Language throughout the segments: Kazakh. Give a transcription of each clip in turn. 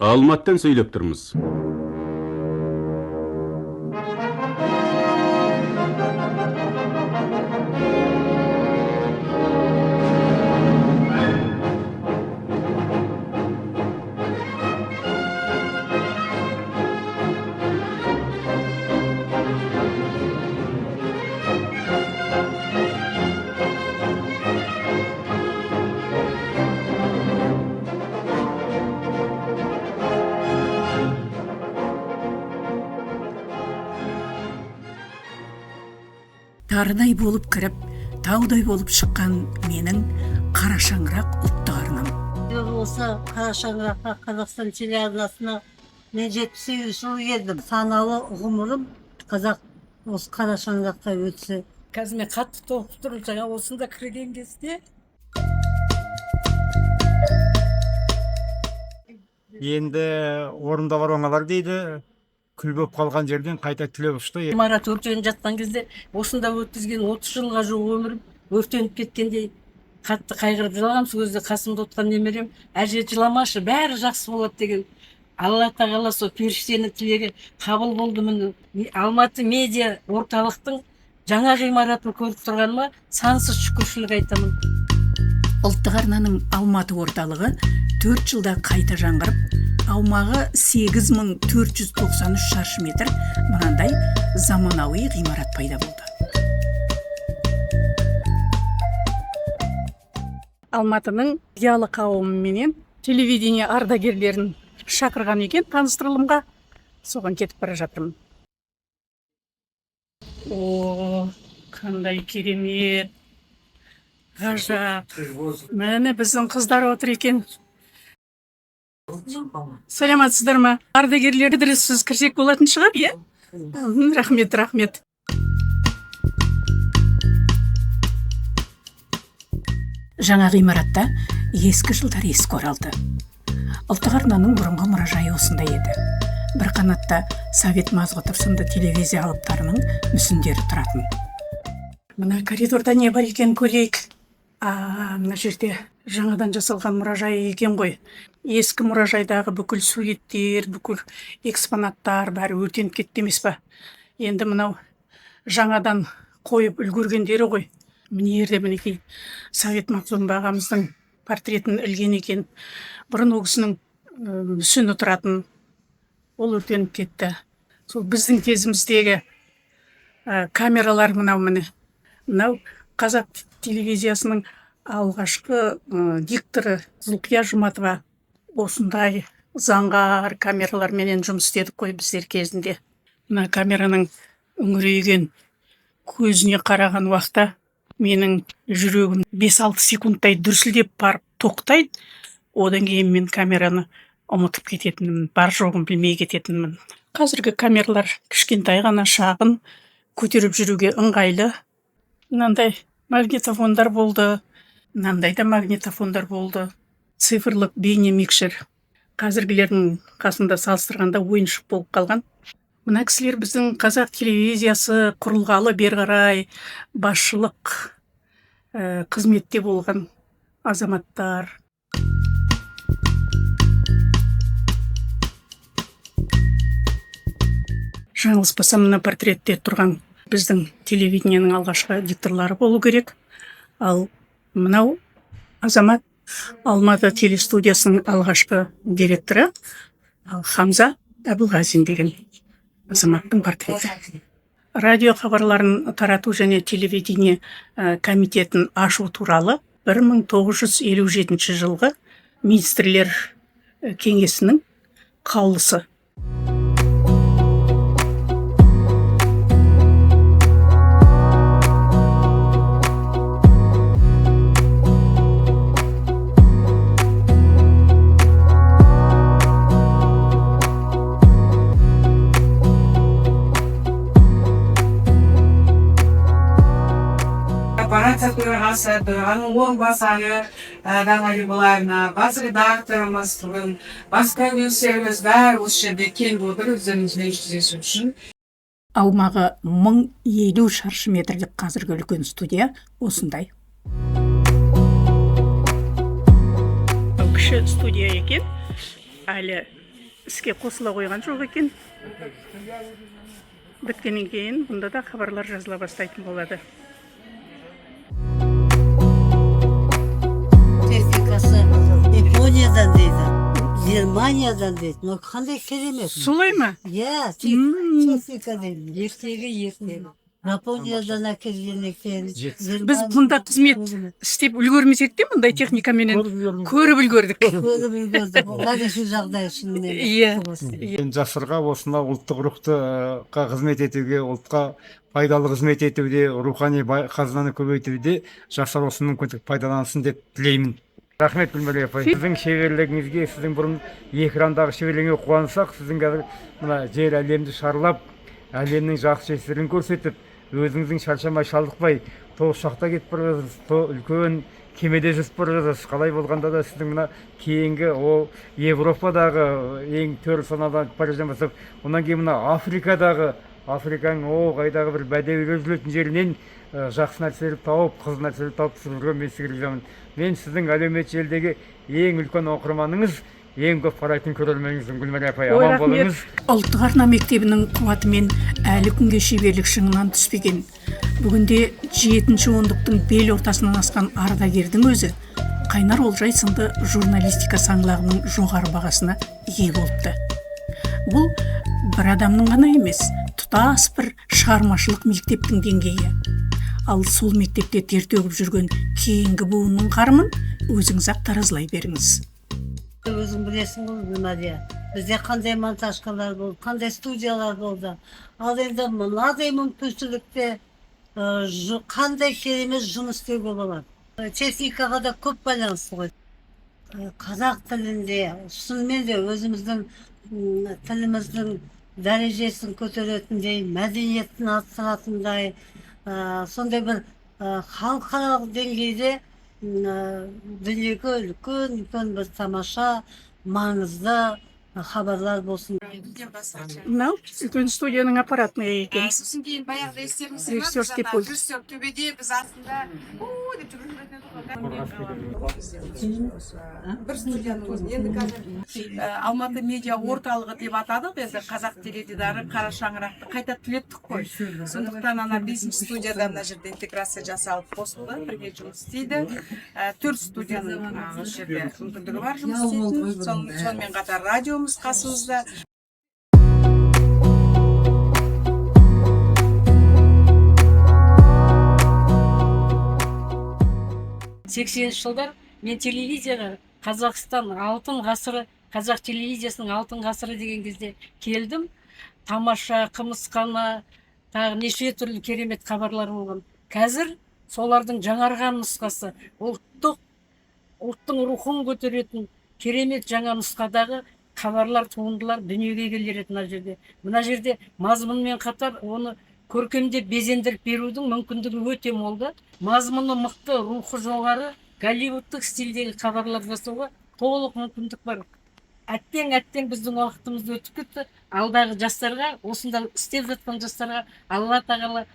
Алматтан сөйлеп тұрмыз. Тарыдай болып кіріп, таудай болып шыққан менің қара шаңырақ ұлттық арнам. Осы қара шаңыраққа Қазақстан телеарнасына мен 78 жыл келдім. Саналы ғұмырым қазақ осы қара шаңыраққа өтсе. Қазір мен қатты толқып тұрмын, жаңа осында кірген кезде. Енді орында бар оңалар дейді, күл болып қалған жерден қайта түлеп ұшты. Ғимарат өртеніп жатқан кезде осында өткізген 30 жылға жуық өмірім өртеніп кеткендей қатты қайғырып жылағам. Сол кезде қасымда отырған немерем, әже жыламашы, бәрі жақсы болады деген. Алла тағала сол періштенің тілегі қабыл болды. Міне Алматы медиа орталықтың жаңа ғимаратын көріп тұрғаныма сансыз шүкіршілік айтамын. Ұлттық арнаның Алматы орталығы 4 жылда қайта жаңғырып, аумағы 8493 шаршы метр мынандай заманауи ғимарат пайда болды. Алматының зиялы қауымы менен телевидение ардагерлерін шақырған екен таныстырылымға. Соған кетіп бара жатырмын. О, қандай керемет. Ғажап. Міне біздің қыздар отыр екен. Саламатсыздар ма? Ардагерлерді дұрыссыз кірсек болатын шығар, иә? Рахмет, рахмет. Жаңа ғимаратта ескі жылдар еске оралды. Ұлттық арнаның бұрынғы мұражайы осында еді. Бір қанатта Совет Мазғұтов сынды телевизия алыптарының мүсіндері тұратын. Мына коридорда не бар екен көрейік. Мына жерде жаңадан жасалған мұражай екен ғой. Ескі мұражайдағы бүкіл суреттер, бүкіл экспонаттар бәрі өртеніп кетті емес па? Енді мынау жаңадан қойып үлгергендері ғой. Міне ерде мінекей Совет Мағзұм ағамыздың портретін ілген екен. Бұрын ол кісінің мүсіні тұратын, ол өртеніп кетті. Сол біздің кезіміздегі камералар мынау міне. Мынау Қазақ телевизиясының алғашқы дикторы Зұлқия Жұматова осындай заңғар камераларменен жұмыс істедік қой біздер кезінде. Мына камераның үңірейген көзіне қараған уақытта менің жүрегім 5-6 секундтай дүрсілдеп барып тоқтайды. Одан кейін мен камераны ұмытып кететінмін, бар жоғын білмей кететінмін. Қазіргі камералар кішкентай ғана, шағын, көтеріп жүруге ыңғайлы. Мынандай магнитофондар болды, мынандай да магнитофондар болды. Цифрлық бейне микшер. Қазіргілердің қасында салыстырғанда ойыншық болып қалған. Мына кісілер біздің қазақ телевизиясы құрылғалы бері қарай басшылық қызметте болған азаматтар. Жаңылыспасам, мына портретте тұрған біздің телевидениенің алғашқы дикторлары болу керек. Ал мынау азамат Алматы телестудиясының алғашқы директоры Хамза Әбілғазин деген азаматтың портреті. Радио хабарларын тарату және телевидение комитетін ашу туралы 1957 жылғы министрлер кеңесінің қаулысы. Аппарат төрағасы, төрағаның орынбасары, Ғалибуллаевна, бас редакторымыз, бас продюсеріміз бәрі осы жерде келіп отыр өздеріңізбен жүздесу үшін. Аумағы 1050 шаршы метрлік қазіргі үлкен студия осындай. Кіші студия екен, әлі іске қосыла қойған жоқ екен. Біткеннен кейін бұнда да хабарлар жазыла бастайтын болады. Техникасы Япониядан дейді, Германиядан дейді. Но қандай керемет. Солай ма? Иә, техника дейді. Ертегі. Жапониядан әкелген екен. Біз бұнда қызмет істеп үлгермесек те бұндай техникаменен көріп үлгердік. Көріп үлгердік. Тарихи жағдай шынымен. Иә. Жастарға осына ұлттық рухқа қызмет етуге, ұлтқа пайдалы қызмет етуде, рухани қазынаны көбейтуде жастар осы мүмкіндік пайдалансын деп тілеймін. Рахмет Гүлмәри апай. Сіздің шеберлігіңізге, сіздің бұрын экрандағы шеберлігіңе қуансақ, сіздің қазір мына жер әлемді шарлап, әлемнің жақсы жетістіктерін көрсетіп, өзіңіздің шаршамай шалдықпай, то ұшақта кетіп бара жатырсыз, то үлкен кемеде жүзіп бара жатырсыз. Қалай болғанда да сіздің мына кейінгі ол Европадағы ең төр санадан Парижден бастап, онан кейін мына Африканың қайдағы бір бәдеуи жүретін жерінен жақсы нәрселерді тауып, қызық нәрселерді тауып түсіруге мен сізге ризамын. Мен сіздің әлеуметтік желідегі ең үлкен оқырманыңыз, ең көп қарайтын көрерменіңіздің Гүлмәри апай. Аман болыңыз. Ұлттық арна мектебінің қуатымен әлі күнге шеберлік шыңынан түспеген. Бүгінде 7-ші ондықтың бел ортасынан асқан ардагердің өзі Қайнар Олжай сынды журналистика саңлағының жоғары бағасына ие болыпты. Бұл бір адамның ғана емес, тұтас бір шығармашылық мектептің деңгейі. Ал сол мектепте тер төгіп жүрген кейінгі буынның қарымын өзіңіз-ақ таразылай беріңіз. Өзің білесің ғой, Гүлмәрия. Бізде қандай монтажкалар болды, қандай студиялар болды. Ал енді мынадай мүмкіншілікте қандай керемет жұмыс істеуге болады. Техникаға да көп байланысты ғой. Қазақ тілінде, шынымен де өзіміздің тіліміздің дәрежесін көтеретіндей, мәдениетін арттыратындай, сондай бір халықаралық деңгейде дүниеге үлкен бір тамаша, маңызды хабарлар болсын. Мынау үлкен студияның аппаратный екен. Сосын кейін баяғыда естеріңізде ме? Режиссерский пульт. Режиссер төбеде біз астында деп жүгіріп бір студияның өзінде. Енді қазір Алматы медиа орталығы деп атадық, енді қазақ теледидары қара шаңырақты қайта түлеттік қой. Сондықтан ана 5-ші студияда мына жерде интеграция жасалып қосылды, бірге жұмыс істейді. 4 студияның осы жерде мүмкіндігі бар жұмыс істейтін. Сонымен қатар радиомыз қасымызда. 80 жылдар мен телевизияға Қазақстан алтын ғасыры, қазақ телевизиясының алтын ғасыры деген кезде келдім. Тамаша, қымысқана, тағы неше түрлі керемет хабарлар болған. Қазір солардың жаңарған нұсқасы, ұлттың рухын көтеретін керемет жаңа нұсқадағы хабарлар, туындылар дүниеге келеді мына жерде. Мазмұнмен қатар оны көркемдеп безендіріп берудің мүмкіндігі өте молды. Мазмұны мықты, рухы жоғары, голливудтық стильдегі хабарлар жасауға толық мүмкіндік бар. Әттең біздің уақытымыз өтіп кетті. Алдағы жастарға, осында істеп жатқан жастарға Алла тағала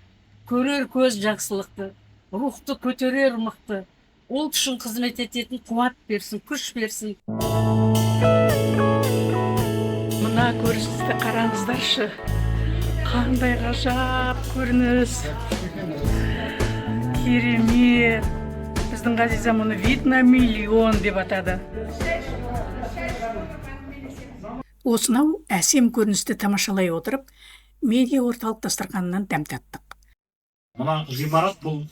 көрер көз жақсылықты, рухты көтерер мықты, ұлт үшін қызмет ететін қуат берсін, күш берсін. Мына көріністі қараңыздаршы. Қандай ғажап көрініс. Керемет. Біздің Ғазиза мұны вид на миллион деп атады. Осынау әсем көріністі тамашалай отырып, медиа орталық дастарханынан дәм таттық. Мына ғимарат бұл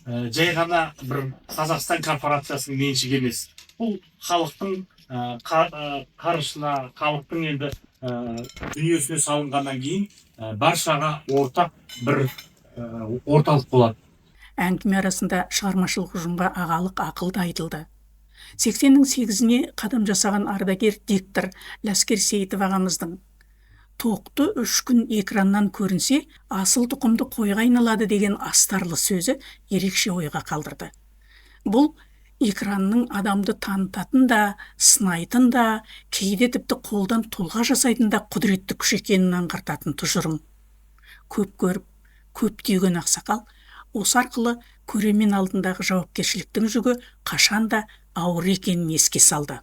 жай ғана бір Қазақстан корпорациясының меншігі емес. Бұл халықтың қаржысына, халықтың енді дүниесіне салынғаннан кейін баршаға ортақ бір орталық болады. Әңгіме арасында шығармашылық ұжымға ағалық ақылды айтылды. 80-нің 8-іне қадам жасаған ардагер диктор Ләскер Сейітов ағамыздың тоқты 3 күн экраннан көрінсе, асыл тұқымды қойға айналады деген астарлы сөзі ерекше ойға қалдырды. Бұл экранның адамды танытатын да, сынайтын да, кейде тіпті қолдан тұлға жасайтын да құдіретті күш екенін аңғартатын тұжырым. Көп көріп, көп түйген ақсақал осы арқылы көрермен алдындағы жауапкершіліктің жүгі қашанда ауыр екенін еске салды.